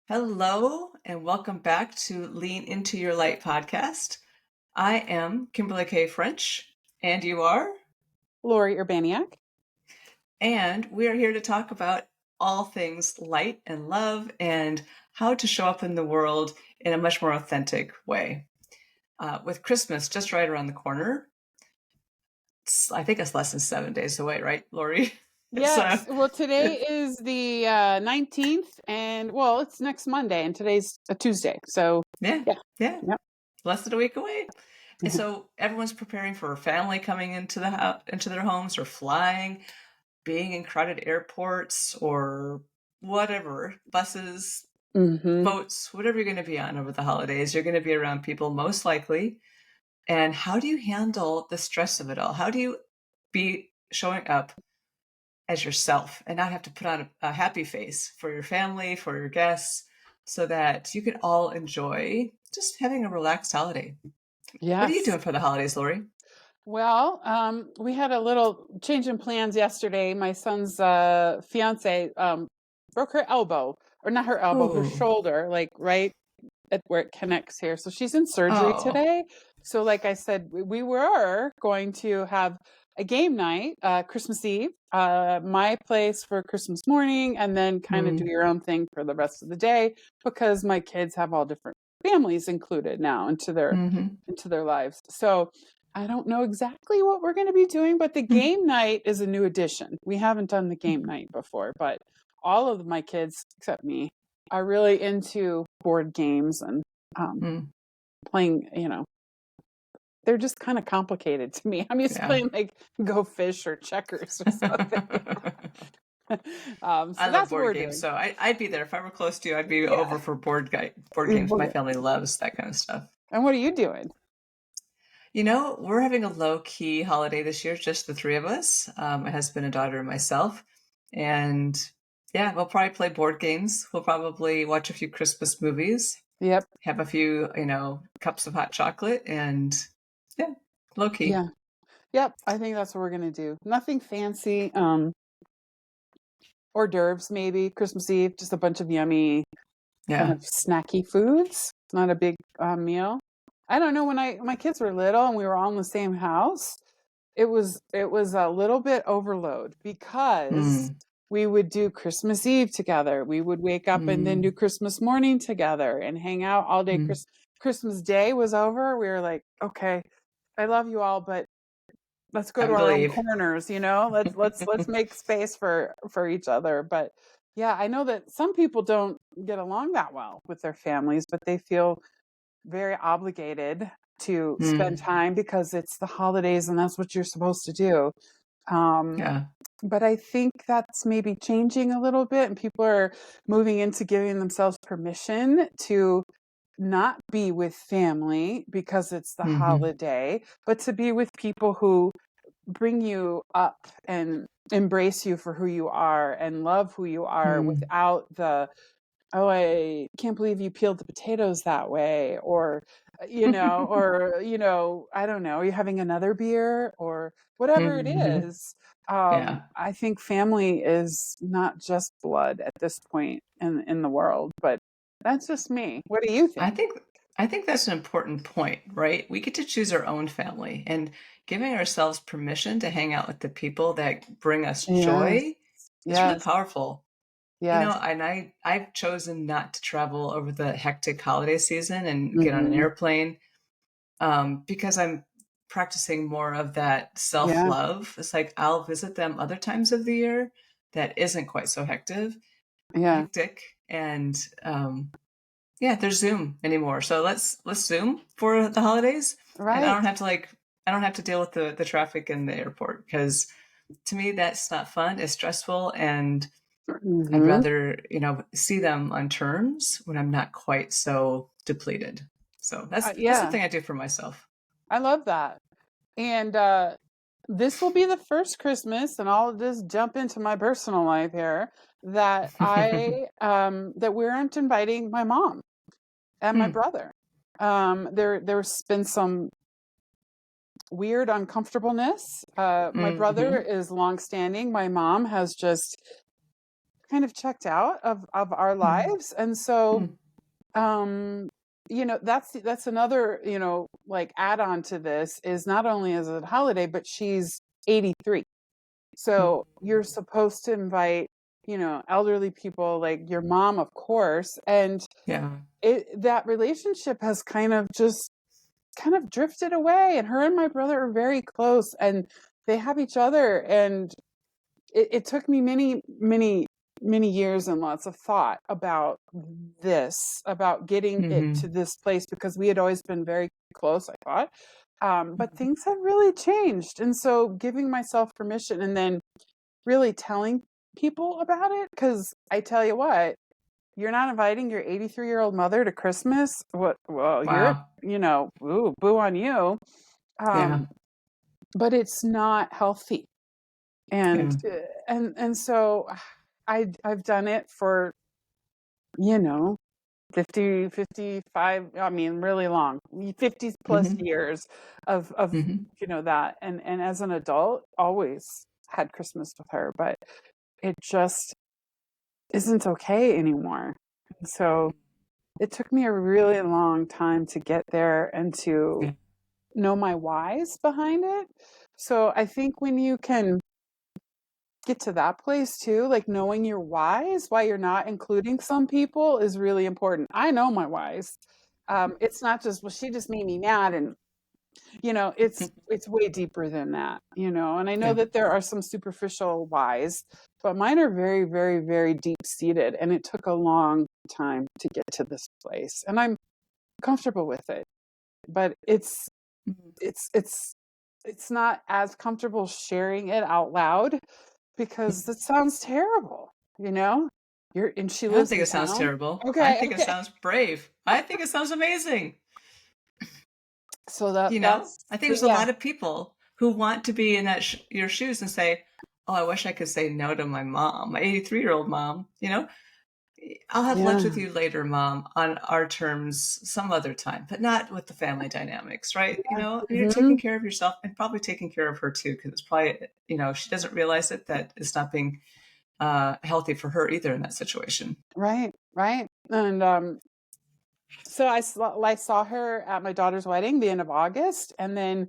Hello, and welcome back to Lean Into Your Light podcast. I am Kimberly K. French, and you are? Lorrie Urbaniak. And we are here to talk about all things light and love and how to show up in the world in a much more authentic way. With Christmas just right around the corner, I think it's less than 7 days away, right, Lorrie? Yes. Well, today is the 19th, and it's next Monday, and today's a Tuesday. So, yeah, yeah. yeah, Yep. less than a week away. And so everyone's preparing for a family coming into into their homes or flying, being in crowded airports or whatever, buses, Mm-hmm. boats, whatever you're going to be on over the holidays. You're going to be around people most likely. And how do you handle the stress of it all? How do you be showing up as yourself and not have to put on a happy face for your family, for your guests, so that you can all enjoy just having a relaxed holiday? What are you Yes. doing for the holidays, Lori? Well, we had a little change in plans yesterday. My son's fiance broke her elbow, or not her elbow, her Ooh. shoulder, like right at where it connects here. So she's in surgery Oh. today. So, like I said, we were going to have a game night, Christmas Eve, my place for Christmas morning, and then kind of do Mm. your own thing for the rest of the day because my kids have all different families included now Mm-hmm. into their lives. So I don't know exactly what we're going to be doing, but the Mm. game night is a new addition. We haven't done the game night before, but all of my kids, except me, are really into board games and Mm. playing, they're just kind of complicated to me. I'm used to Yeah. playing like Go Fish or checkers or something. I So love that's what board we're games, doing. so I'd be there if I were close to you. I'd be Yeah. over for board games. My family loves that kind of stuff. And what are you doing? We're having a low key holiday this year, just the three of us, my husband, a daughter, and myself. And yeah, we'll probably play board games. We'll probably watch a few Christmas movies, Yep. have a few, cups of hot chocolate, and yeah, low key. Yeah. Yep. I think that's what we're going to do. Nothing fancy. Hors d'oeuvres, maybe Christmas Eve, just a bunch of yummy kind Yeah. of snacky foods. Not a big meal. I don't know, when my kids were little and we were all in the same house, it was a little bit overload because Mm. we would do Christmas Eve together. We would wake up and then do Mm. Christmas morning together and hang out all day. Mm. Christmas Day was over. We were like, okay, I love you all, but let's go to Time to our own leave. corners, let's make space for each other. But yeah, I know that some people don't get along that well with their families, but they feel very obligated to spend Mm. time because it's the holidays and that's what you're supposed to do. Um, Yeah. but I think that's maybe changing a little bit, and people are moving into giving themselves permission to not be with family because it's the Hmm. holiday, but to be with people who bring you up and embrace you for who you are and love who you are Mm. without the, oh, I can't believe you peeled the potatoes that way, or I don't know, you're having another beer or whatever it Hmm. is. Yeah. I think family is not just blood at this point in the world, but that's just me. What do you I think? think I think that's an important point, right? We get to choose our own family, and giving ourselves permission to hang out with the people that bring us Yes, joy is really yes, powerful. yes. And I've chosen not to travel over the hectic holiday season and get on an Hmm. airplane, because I'm practicing more of that Yeah, self-love. It's like I'll visit them other times of the year that isn't quite so yeah, hectic, and yeah, there's Zoom anymore. So let's Zoom for the holidays, and right. I don't have to deal with the traffic in the airport, because to me that's not fun. It's stressful, and I'd Hmm. rather, see them on terms when I'm not quite so depleted. So that's Yeah, something I do for myself. I love that. And this will be the first Christmas, and I'll just jump into my personal life here, that that we aren't inviting my mom and my Hmm. brother. There's been some weird uncomfortableness. My brother Mm-hmm. is longstanding. My mom has just kind of checked out of our Mhm. lives. And so, Mm. um, that's another, like add on to this is not only is it a holiday, but she's 83. So you're Mm. supposed to invite, elderly people like your mom, of course. And Yeah. that relationship has kind of drifted away. And her and my brother are very close and they have each other. And it took me many, many, many years and lots of thought about this, about getting it to Mhm. this place, because we had always been very close, I thought. But things have really changed. And so giving myself permission and then really telling people about it, because I tell you what, you're not inviting your 83-year-old mother to Christmas. What? Well, you're, Wow. boo, boo on you. Yeah. Um, but it's not healthy. And Yeah. so I've done it for, you know, 50, 55, I mean, really long, 50 plus Mhm. years of, Mhm. that. And as an adult, always had Christmas with her, but it just isn't okay anymore. And so it took me a really long time to get there and to Yeah. know my whys behind it. So I think when you can get to that place too, like knowing your whys, why you're not including some people is really important. I know my whys. It's not just, well, she just made me mad, and it's way deeper than that. And I know Yeah. that there are some superficial whys, but mine are very, very, very deep seated, and it took a long time to get to this place, and I'm comfortable with it. But Mhm. it's not as comfortable sharing it out loud because that sounds terrible, you know? And she I don't lives think in it sounds town. terrible. I Okay, think it okay. sounds brave. I think it sounds amazing. So I think there's a yeah. lot of people who want to be in your shoes and say, "Oh, I wish I could say no to my mom, my 83-year-old mom." I'll have lunch with Yeah. you later, mom, on our terms some other time, but not with the family dynamics, right? You're taking Mhm. care of yourself and probably taking care of her too, because it's probably, she doesn't realize it that it's not being healthy for her either in that situation. Right, right. And so I saw her at my daughter's wedding, the end of August, and then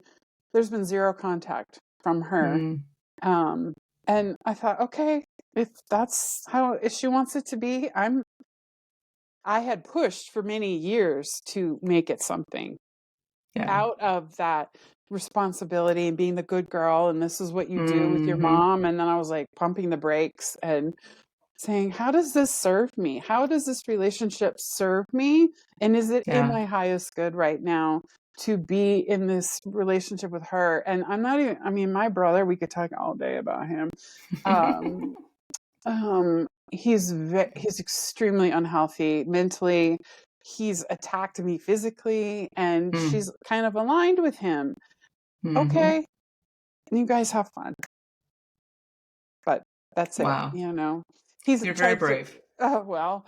there's been zero contact from her. Mm, Um, and I thought, okay, if that's how if she wants it to be, I had pushed for many years to make it something yeah. out of that responsibility and being the good girl, and this is what you do with your Hmm. mom. And then I was like pumping the brakes and saying, how does this serve me? How does this relationship serve me? And is it in Yeah. my highest good right now to be in this relationship with her? And I'm not even, I mean, my brother, we could talk all day about him. Um, he's extremely unhealthy mentally. He's attacked me physically, and Mm. she's kind of aligned with him. Hmm. Okay, you guys have fun, but that's it. Wow. He's You're very tried to. brave. Well,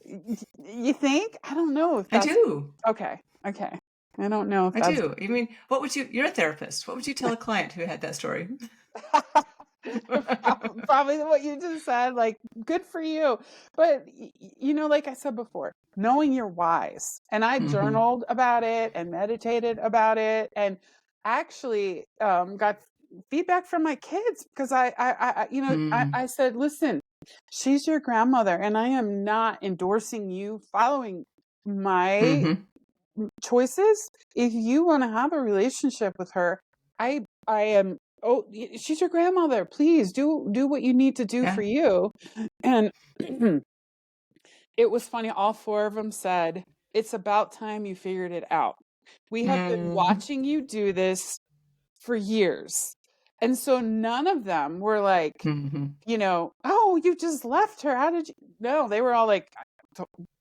you think? I don't know if I that's do. okay. Okay, I don't know if I that's do. I mean, you're a therapist. What would you tell a client who had that story? probably what you just said. Like, good for you. But like I said before, knowing your whys. And I Hmm. journaled about it and meditated about it, and actually got feedback from my kids because Mm. I said, listen, she's your grandmother, and I am not endorsing you following my Hmm. choices. If you want to have a relationship with her, I am, oh, she's your grandmother. Please do what you need to do for Yeah. you. And it was funny, all four of them said, it's about time you figured it out. We have been Mm. watching you do this for years. And so none of them were like, Hmm. oh, you just left her. How did you? No, they were all like,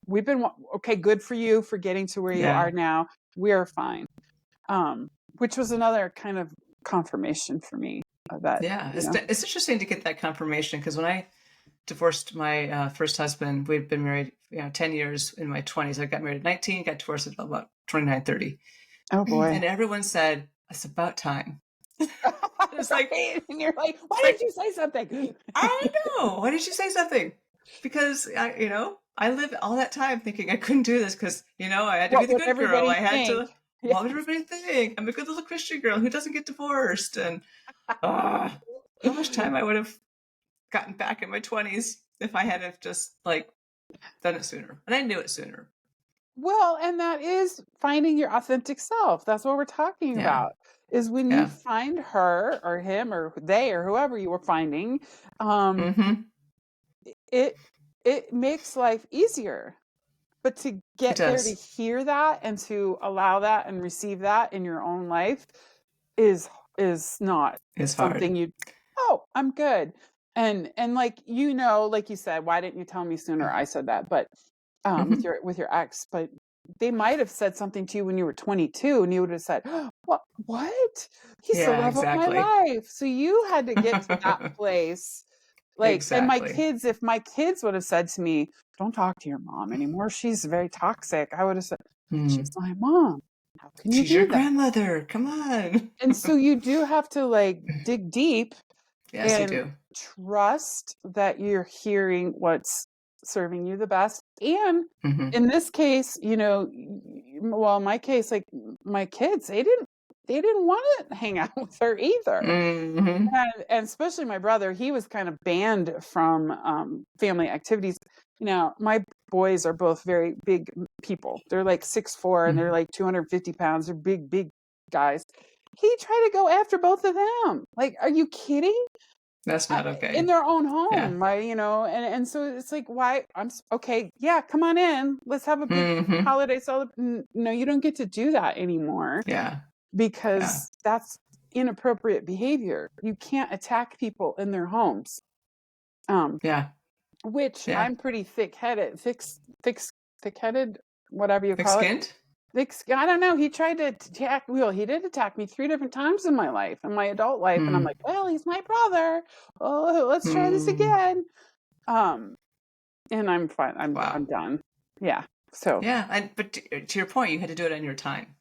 we've been, okay, good for you for getting to where you Yeah. are now. We are fine. Which was another kind of confirmation for me that, Yeah. It's interesting to get that confirmation because when I divorced my first husband, we'd been married, 10 years in my 20s. I got married at 19, got divorced at about 29, 30. oh boy. And everyone said, it's about time. It's like, Right? And you're like, it's why did like, you say something? I know. Why did you say something? because I lived all that time thinking I couldn't do this because, I had to be What the would good girl. everybody I had think? to, Yeah. what would everybody think? I'm a good little Christian girl who doesn't get divorced. And how much time I would have gotten back in my 20s if I had have just like done it sooner. And I knew it sooner. Well, and that is finding your authentic self. That's what we're talking Yeah. about. Is when you Yeah. find her or him or they or whoever you were finding, um, Mm-hmm. it it makes life easier. But to It get there to does. hear that and to allow that and receive that in your own life is is not It's hard. something you, oh, I'm good. And like like you said, why didn't you tell me sooner? I said that, but Mm-hmm. with your ex, but they might have said something to you when you were 22 and you would have said, what? He's the Yeah, love of my exactly. life. So you had to get to that place. Like, and my Exactly. kids, if my kids would have said to me, don't talk to your mom anymore, she's very toxic, I would have said, she's Mm. my mom. How can you She's your do that? grandmother. Come on. And so you do have to like dig deep Yes, you and do. trust that you're hearing what's serving you the best. And Mm-hmm. in this case, well, in my case, like my kids, they didn't want to hang out with her either. Mm-hmm. And especially my brother, he was kind of banned from family activities. My boys are both very big people. They're like 6'4" and they're Mm-hmm. like 250 pounds. They're big, big guys. He tried to go after both of them. Like, are you kidding? That's I, not in okay. their own Yeah. home, and so it's like, why? Okay, yeah, come on in. Let's have a big Mm-hmm. holiday celebration. No, you don't get to do that anymore Yeah. Yeah. because that's inappropriate behavior. You can't attack people in their homes. Um, Yeah. which Yeah. I'm pretty thick-headed, whatever you call it. Thick-skinned? I don't know. He tried to attack. Well, he did attack me 3 different times in my life, in my adult life, and I'm Mm. like, well, he's my brother. Oh, let's try this Mm. again. Um, and I'm fine. I'm Wow. done. Yeah. So. Yeah. But to your point, you had to do it on your time.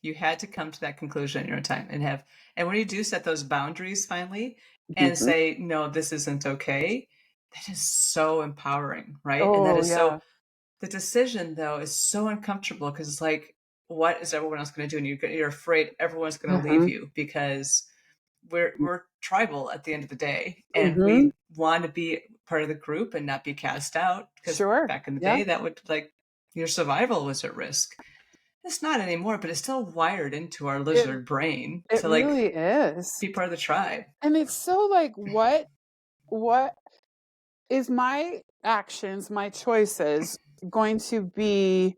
You had to come to that conclusion in your own time and when you do set those boundaries finally and Mhm. say, no, this isn't okay, that is so empowering, right? And that Oh is so, yeah. the decision though is so uncomfortable because it's like, what is everyone else going to do? And you're afraid everyone's going to leave Mhm. you because we're tribal at the end of the day, and Mhm. we want to be part of the group and not be cast out because Sure. back in the Yeah. day that would like your survival was at risk. It's not anymore, but it's still wired into our It lizard brain it to like really is. be part of the tribe. And it's so like, what is my actions, my choices going to be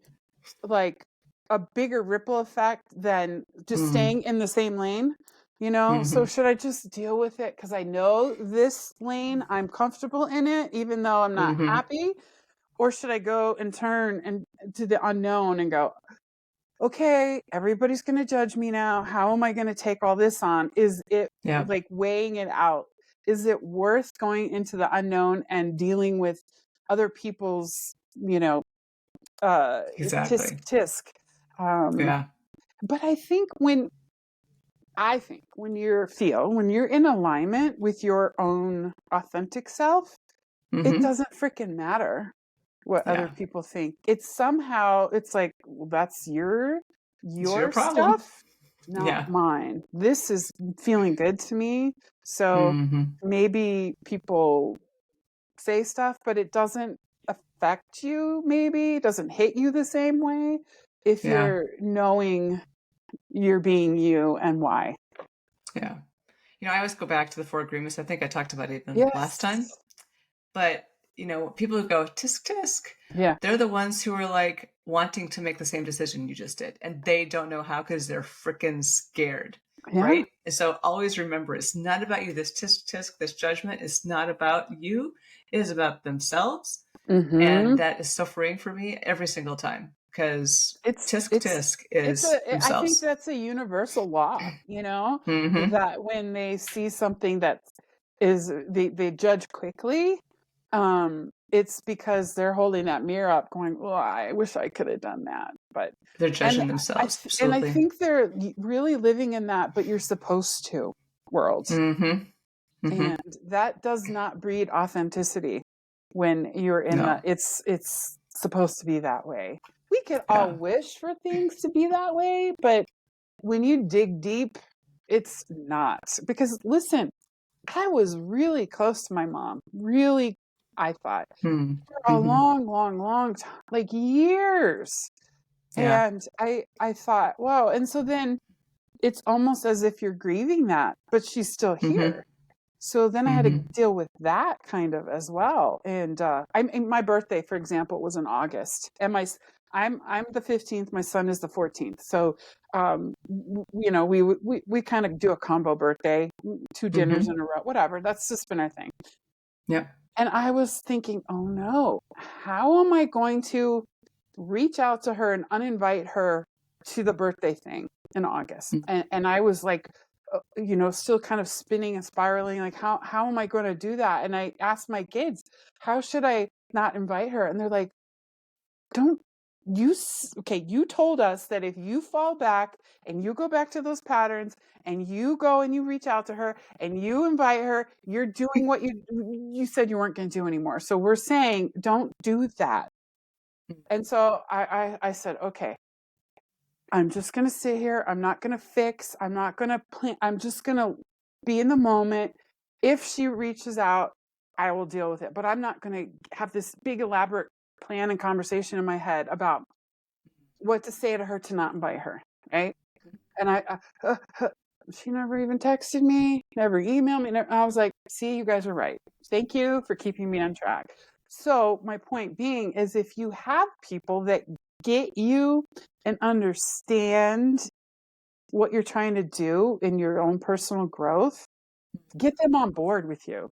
like a bigger ripple effect than just Mm-hmm. staying in the same lane? So Mm-hmm. should I just deal with it because I know this lane, I'm comfortable in it, even though I'm not Mm-hmm. happy? Or should I go and turn and to the unknown and go, okay, everybody's going to judge me now. How am I going to take all this on? Is it Yeah, like weighing it out? Is it worth going into the unknown and dealing with other people's, tisk exactly. tisk? Um, Yeah. but I think when you're in alignment with your own authentic self, it Mm-hmm. doesn't freaking matter what other Yeah. people think. It's like, well, that's It's your your problem. stuff, not Yeah. mine. This is feeling good to me. So Mm-hmm. maybe people say stuff, but it doesn't affect you, maybe. It doesn't hit you the same way if Yeah. you're knowing you're being you and why. Yeah. I always go back to the four agreements. I think I talked about it even last Yes. time. But, people who go tisk tisk, Yeah. they're the ones who are like wanting to make the same decision you just did. And they don't know how because they're freaking scared. Yeah. Right. And so always remember it's not about you. This tisk tisk, this judgment is not about you. It is about themselves. And Mm-hmm. that is so freeing for me every single time because It's tisk it's tisk it's is I think themselves. that's a universal law, Mm-hmm. that when they see something that they judge quickly, it's because they're holding that mirror up going, "Oh, I wish I could have done that." But They're and judging themselves. and I Absolutely. think they're really living in that but you're supposed to world. Mm-hmm. Mm-hmm. And that does not breed authenticity. when you're in the No. it's supposed to be that way. We could all Yeah. wish for things to be that way, but when you dig deep, it's not. Because listen, I was really close to my mom. Really, I thought Mm. for a Hmm. long, long, long time, like years. Yeah. And I thought, wow. And so then it's almost as if you're grieving that, but she's still Hmm. here. So then I had to Hmm. deal with that kind of as well. And my birthday, for example, was in August, and I'm the 15th. My son is the 14th. So we kind of do a combo birthday, two dinners Hmm. in a row, whatever. That's just been our thing. Yep. And I was thinking, oh no, how am I going to reach out to her and uninvite her to the birthday thing in August? And I was like, still kind of spinning and spiraling, like how am I going to do that? And I asked my kids, how should I not invite her? And they're like, don't okay, you told us that if you fall back and you go back to those patterns and you go and you reach out to her and you invite her, you're doing what you said you weren't going to do anymore. So we're saying don't do that. And so I said, okay, I'm just going to sit here. I'm not going to fix. I'm not going to plan. I'm just going to be in the moment. If she reaches out, I will deal with it. But I'm not going to have this big elaborate plan and conversation in my head about what to say to her to not invite her. Right. And she never even texted me, never emailed me. I was like, see, you guys are right. Thank you for keeping me on track. So my point being is if you have people that get you and understand what you're trying to do in your own personal growth, get them on board with you.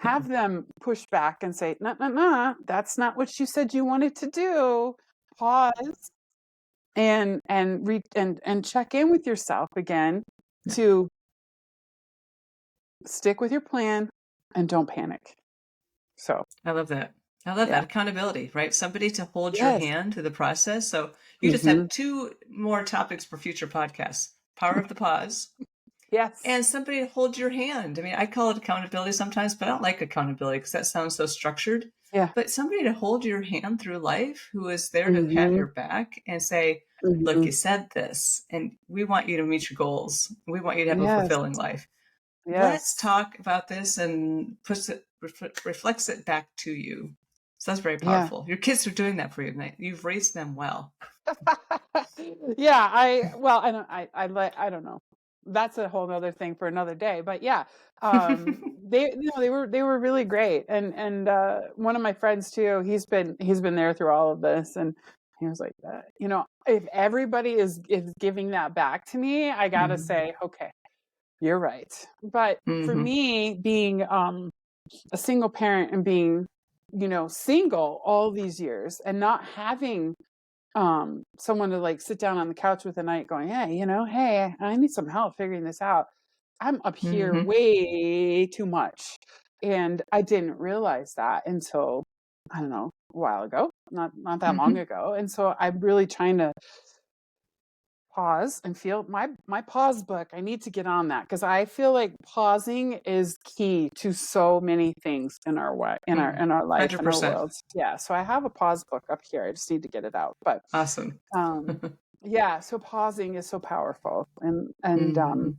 Yeah. Have them push back and say, no, no, no, that's not what you said you wanted to do. Pause and check in with yourself again Yeah. to stick with your plan and don't panic. So, I love that. I love yeah. that accountability, right? Somebody to hold your Yes. hand through the process. So you just Hmm. had two more topics for future podcasts: power of the pause Yes. and somebody to hold your hand. I mean, I call it accountability sometimes, but I don't like accountability because that sounds so structured. Yeah. But somebody to hold your hand through life who is there to pat Hmm. your back and say, look, Hmm. you said this, and we want you to meet your goals. We want you to have a Yes. fulfilling life. Let's Yes. talk about this and reflects it back to you. So that's very Yeah. powerful. Your kids are doing that for you. You've raised them well. Yeah. I don't know. That's a whole other thing for another day. But yeah, they were really great. And one of my friends too, he's been there through all of this, and he was like, if everybody is giving that back to me, I gotta Hmm. say, okay, you're right. But for Hmm. me, being a single parent and being, single all these years and not having someone to like sit down on the couch with a night going, hey, hey, I need some help figuring this out. I'm up here Hmm. way too much. And I didn't realize that until, I don't know, a while ago, not that long Hmm. ago. And so I'm really trying to pause and feel my pause book. I need to get on that because I feel like pausing is key to so many things in our way, in our life, in our 100%. worlds. Yeah. So I have a pause book up here. I just need to get it out. But Awesome. um yeah, so pausing is so powerful. And Hmm.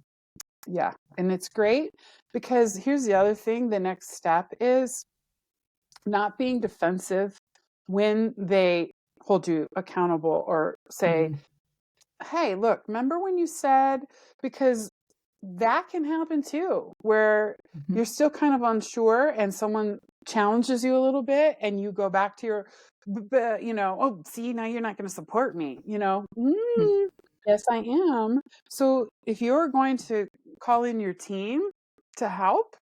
yeah, and it's great because here's the other thing. The next step is not being defensive when they hold you accountable or say, Hmm. hey, look, remember when you said, because that can happen too, where Hmm. you're still kind of unsure and someone challenges you a little bit and you go back to your, oh, see, now you're not going to support me, yes, I am. So if you're going to call in your team to help,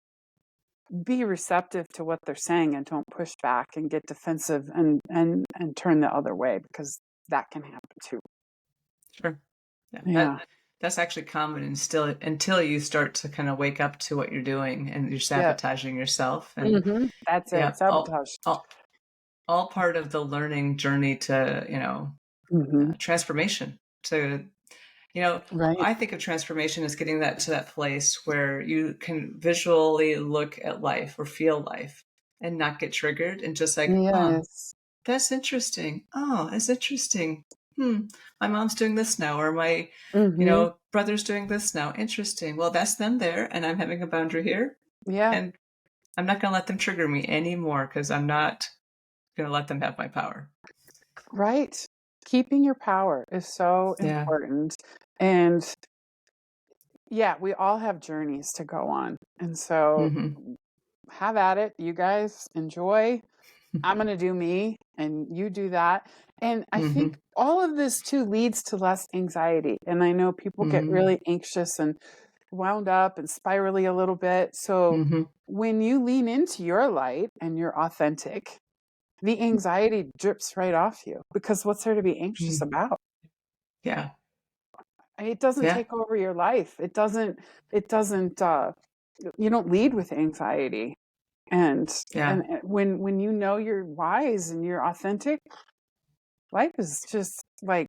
be receptive to what they're saying and don't push back and get defensive and turn the other way because that can happen too. Sure. Yeah. Yeah. That's actually common and still until you start to kind of wake up to what you're doing and you're Yeah. sabotaging yourself. And That's yeah, it. Sabotage. all part of the learning journey to, Mhm. transformation to, you know, Right. I think of transformation as getting that to that place where you can visually look at life or feel life and not get triggered and just like, huh, Yes. that's interesting. Oh, that's interesting. My mom's doing this now, or my, Mhm. brother's doing this now. Interesting. Well, that's them there, and I'm having a boundary here, Yeah. and I'm not going to let them trigger me anymore because I'm not going to let them have my power. Right. Keeping your power is so Yeah. important. And yeah, we all have journeys to go on. And so Mm-hmm. have at it. You guys enjoy. I'm going to do me and you do that. And I Mm-hmm. think all of this too leads to less anxiety. And I know people get Mm-hmm. really anxious and wound up and spirally a little bit. So Mm-hmm. when you lean into your light and you're authentic, the anxiety drips right off you because what's there to be anxious Mm. about? Yeah. It doesn't Yeah. take over your life. It doesn't you don't lead with anxiety. And Yeah. when you know you're wise and you're authentic, life is just like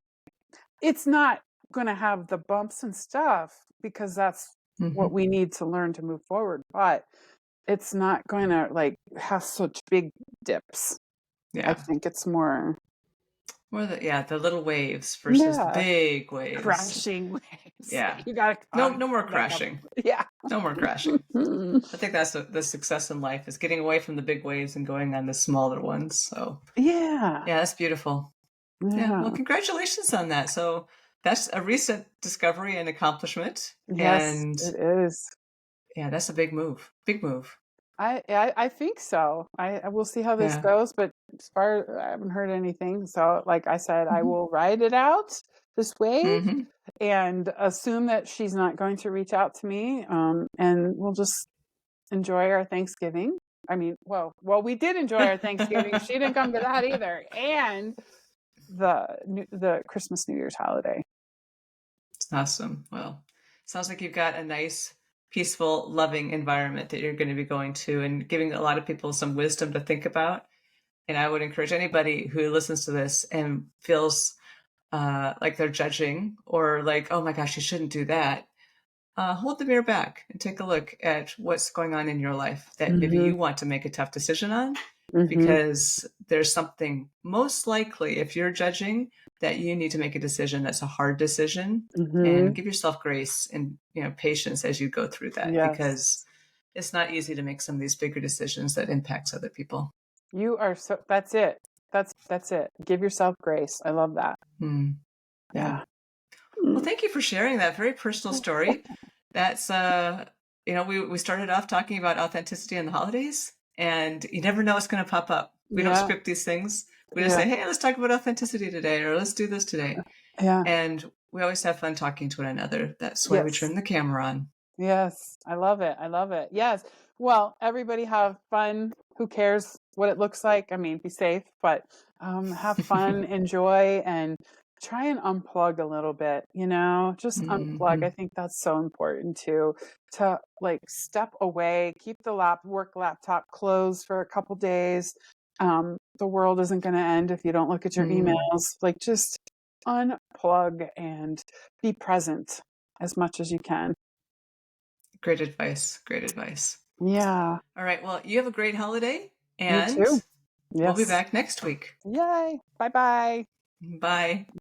it's not going to have the bumps and stuff because that's Mm-hmm. what we need to learn to move forward, but it's not going to like have such big dips. I Yeah. think it's more More the little waves versus the yeah, big waves. crashing waves. Yeah. You got to No more back up. crashing. Yeah. No more crashing. I think that's the success in life is getting away from the big waves and going on the smaller ones. So Yeah. yeah, that's beautiful. Yeah. Well, Yeah. congratulations on that. So that's a recent discovery and accomplishment. Yes, And it is. yeah, that's a big move. Big move. I think so. I will see how this Yeah. goes, but as far I haven't heard anything. So, like I said, I Mm-hmm. will ride it out this wave Mm-hmm. and assume that she's not going to reach out to me. And we'll just enjoy our Thanksgiving. I mean, well, we did enjoy our Thanksgiving. She didn't come to that either, and the Christmas New Year's holiday. Awesome. Well, sounds like you've got a nice, peaceful, loving environment that you're going to be going to and giving a lot of people some wisdom to think about. And I would encourage anybody who listens to this and feels like they're judging or like, oh my gosh, you shouldn't do that. Hold the mirror back and take a look at what's going on in your life that maybe Mhm. you want to make a tough decision on Mhm. because there's something most likely, if you're judging, that you need to make a decision that's a hard decision and Mhm. give yourself grace and patience as you go through that Yes. because it's not easy to make some of these bigger decisions that impacts other people. You are so that's it. That's it. Give yourself grace. I love that. Hmm. Yeah. Yeah. Well, Mm. thank you for sharing that very personal story. That's we started off talking about authenticity in the holidays, and you never know what's going to pop up. We don't Yeah. script these things. We just Yeah. say, "Hey, let's talk about authenticity today," or "Let's do this today," Yeah. and we always have fun talking to one another. That's why we Yes. turn the camera on. Yes. I love it. I love it. Yes. Well, everybody have fun. Who cares what it looks like? I mean, be safe, but have fun, enjoy, and try and unplug a little bit, just unplug. I Hmm. think that's so important to like step away, keep the work laptop closed for a couple days. The world isn't going to end if you don't look at your Mm. emails. Like just unplug and be present as much as you can. Great advice. Great advice. Yeah, All right. Well, you have a great holiday, you and too. we'll be Yes. back next week. Yay. Bye bye. Bye.